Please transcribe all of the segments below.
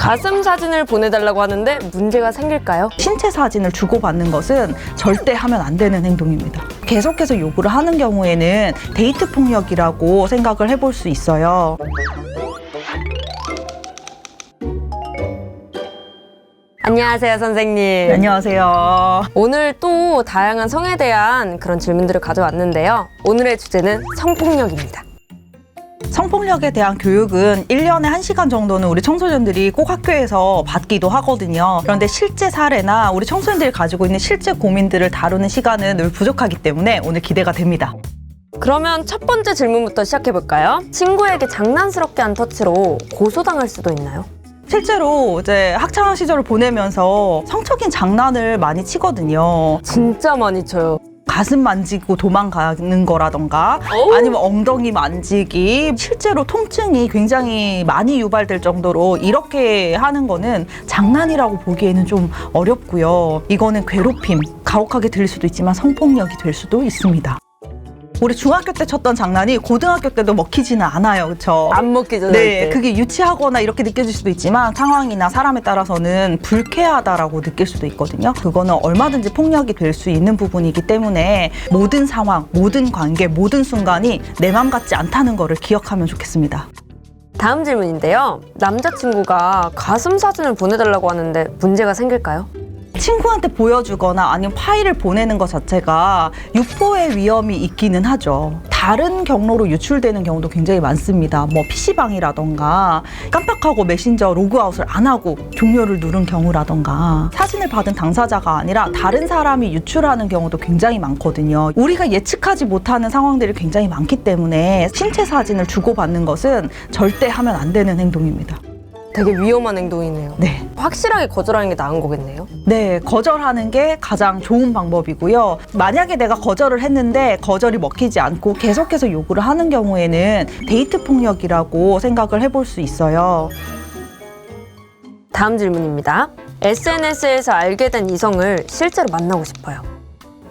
가슴 사진을 보내달라고 하는데 문제가 생길까요? 신체 사진을 주고받는 것은 절대 하면 안 되는 행동입니다. 계속해서 요구를 하는 경우에는 데이트 폭력이라고 생각을 해볼 수 있어요. 안녕하세요, 선생님. 네, 안녕하세요. 오늘 또 다양한 성에 대한 그런 질문들을 가져왔는데요. 오늘의 주제는 성폭력입니다. 성폭력에 대한 교육은 1년에 1시간 정도는 우리 청소년들이 꼭 학교에서 받기도 하거든요. 그런데 실제 사례나 우리 청소년들이 가지고 있는 실제 고민들을 다루는 시간은 늘 부족하기 때문에 오늘 기대가 됩니다. 그러면 첫 번째 질문부터 시작해볼까요? 친구에게 장난스럽게 한 터치로 고소당할 수도 있나요? 실제로 이제 학창 시절을 보내면서 성적인 장난을 많이 치거든요. 진짜 많이 쳐요. 가슴 만지고 도망가는 거라던가 아니면 엉덩이 만지기, 실제로 통증이 굉장히 많이 유발될 정도로 이렇게 하는 거는 장난이라고 보기에는 좀 어렵고요. 이거는 괴롭힘, 가혹하게 들릴 수도 있지만 성폭력이 될 수도 있습니다. 우리 중학교 때 쳤던 장난이 고등학교 때도 먹히지는 않아요. 그렇죠? 안 먹히죠, 네, 절대. 그게 유치하거나 이렇게 느껴질 수도 있지만 상황이나 사람에 따라서는 불쾌하다라고 느낄 수도 있거든요. 그거는 얼마든지 폭력이 될 수 있는 부분이기 때문에 모든 상황, 모든 관계, 모든 순간이 내 맘 같지 않다는 거를 기억하면 좋겠습니다. 다음 질문인데요. 남자친구가 가슴 사진을 보내달라고 하는데 문제가 생길까요? 친구한테 보여주거나 아니면 파일을 보내는 것 자체가 유포의 위험이 있기는 하죠. 다른 경로로 유출되는 경우도 굉장히 많습니다. 뭐 PC방이라던가 깜빡하고 메신저 로그아웃을 안 하고 종료를 누른 경우라던가 사진을 받은 당사자가 아니라 다른 사람이 유출하는 경우도 굉장히 많거든요. 우리가 예측하지 못하는 상황들이 굉장히 많기 때문에 신체 사진을 주고받는 것은 절대 하면 안 되는 행동입니다. 되게 위험한 행동이네요. 네. 확실하게 거절하는 게 나은 거겠네요. 네, 거절하는 게 가장 좋은 방법이고요. 만약에 내가 거절을 했는데 거절이 먹히지 않고 계속해서 요구를 하는 경우에는 데이트 폭력이라고 생각을 해볼 수 있어요. 다음 질문입니다. SNS에서 알게 된 이성을 실제로 만나고 싶어요.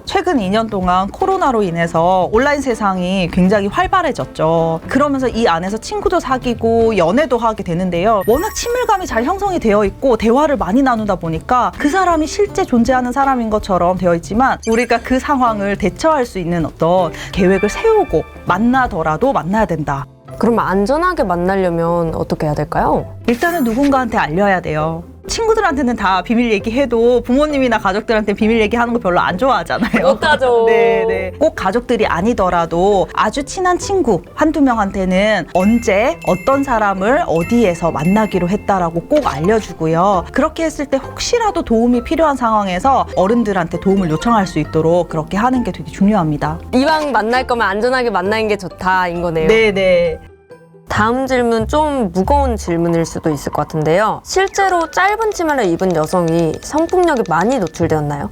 최근 2년 동안 코로나로 인해서 온라인 세상이 굉장히 활발해졌죠. 그러면서 이 안에서 친구도 사귀고 연애도 하게 되는데요. 워낙 친밀감이 잘 형성이 되어 있고 대화를 많이 나누다 보니까 그 사람이 실제 존재하는 사람인 것처럼 되어 있지만 우리가 그 상황을 대처할 수 있는 어떤 계획을 세우고 만나더라도 만나야 된다. 그러면 안전하게 만나려면 어떻게 해야 될까요? 일단은 누군가한테 알려야 돼요. 친구들한테는 다 비밀 얘기해도 부모님이나 가족들한테 비밀 얘기하는 거 별로 안 좋아하잖아요. 못하죠. 네. 꼭 가족들이 아니더라도 아주 친한 친구 한두 명한테는 언제 어떤 사람을 어디에서 만나기로 했다라고 꼭 알려주고요. 그렇게 했을 때 혹시라도 도움이 필요한 상황에서 어른들한테 도움을 요청할 수 있도록 그렇게 하는 게 되게 중요합니다. 이왕 만날 거면 안전하게 만나는 게 좋다인 거네요. 네네. 다음 질문 좀 무거운 질문일 수도 있을 것 같은데요. 실제로 짧은 치마를 입은 여성이 성폭력에 많이 노출되었나요?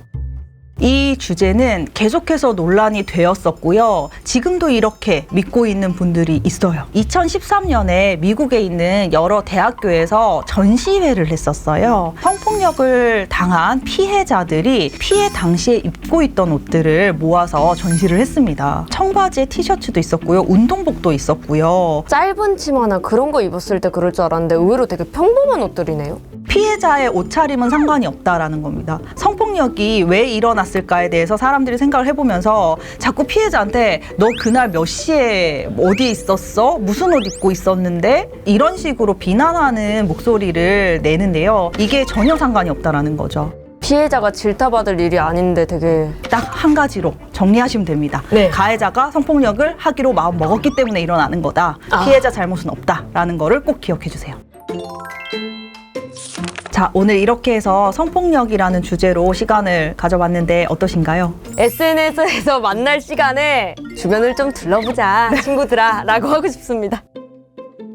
이 주제는 계속해서 논란이 되었었고요. 지금도 이렇게 믿고 있는 분들이 있어요. 2013년에 미국에 있는 여러 대학교에서 전시회를 했었어요. 성폭력을 당한 피해자들이 피해 당시에 입고 있던 옷들을 모아서 전시를 했습니다. 청바지에 티셔츠도 있었고요. 운동복도 있었고요. 짧은 치마나 그런 거 입었을 때 그럴 줄 알았는데 의외로 되게 평범한 옷들이네요. 피해자의 옷차림은 상관이 없다라는 겁니다. 성폭력이 왜 일어났을까에 대해서 사람들이 생각을 해보면서 자꾸 피해자한테 너 그날 몇 시에 어디에 있었어? 무슨 옷 입고 있었는데? 이런 식으로 비난하는 목소리를 내는데요. 이게 전혀 상관이 없다라는 거죠. 피해자가 질타받을 일이 아닌데 되게 딱 한 가지로 정리하시면 됩니다. 네. 가해자가 성폭력을 하기로 마음 먹었기 때문에 일어나는 거다. 피해자 잘못은 없다라는 거를 꼭 기억해 주세요. 자, 오늘 이렇게 해서 성폭력이라는 주제로 시간을 가져봤는데 어떠신가요? SNS에서 만날 시간에 주변을 좀 둘러보자 친구들아 라고 하고 싶습니다.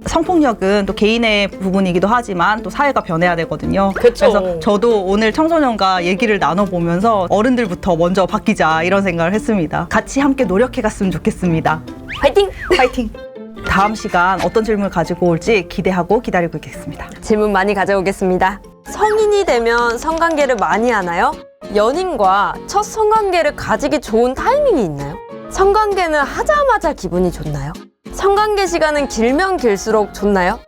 성폭력은 또 개인의 부분이기도 하지만 또 사회가 변해야 되거든요. 그쵸. 그래서 저도 오늘 청소년과 얘기를 나눠보면서 어른들부터 먼저 바뀌자 이런 생각을 했습니다. 같이 함께 노력해갔으면 좋겠습니다. 화이팅! 파이팅! 다음 시간 어떤 질문을 가지고 올지 기대하고 기다리고 있겠습니다. 질문 많이 가져오겠습니다. 성인이 되면 성관계를 많이 하나요? 연인과 첫 성관계를 가지기 좋은 타이밍이 있나요? 성관계는 하자마자 기분이 좋나요? 성관계 시간은 길면 길수록 좋나요?